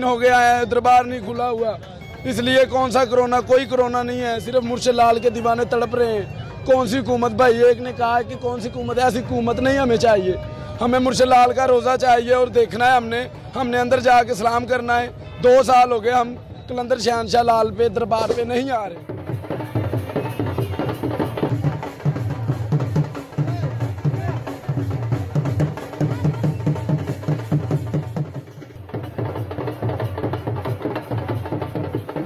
दिन हो गया है, दरबार नहीं खुला हुआ, इसलिए कौन सा कोरोना, कोई कोरोना नहीं है, सिर्फ मुर्शिद लाल के दीवाने तड़प रहे हैं। कौन सी हुकूमत, भाई एक ने कहा कि कौन सी हुकूमत है, ऐसी हुकूमत नहीं हमें चाहिए। हमें मुर्शिद लाल का रोज़ा चाहिए और देखना है हमने अंदर जाके सलाम करना है। 2 साल हो गए हम कलंदर शहनशाह लाल पे दरबार पे नहीं आ रहे।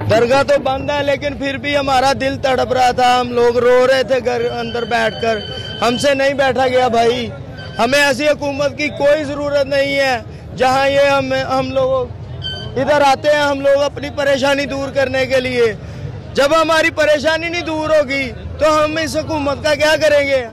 दरगाह तो बंद है, लेकिन फिर भी हमारा दिल तड़प रहा था, हम लोग रो रहे थे घर अंदर बैठकर। हमसे नहीं बैठा गया भाई। हमें ऐसी हुकूमत की कोई ज़रूरत नहीं है जहां ये हम लोग इधर आते हैं, हम लोग अपनी परेशानी दूर करने के लिए। जब हमारी परेशानी नहीं दूर होगी तो हम इस हुकूमत का क्या करेंगे।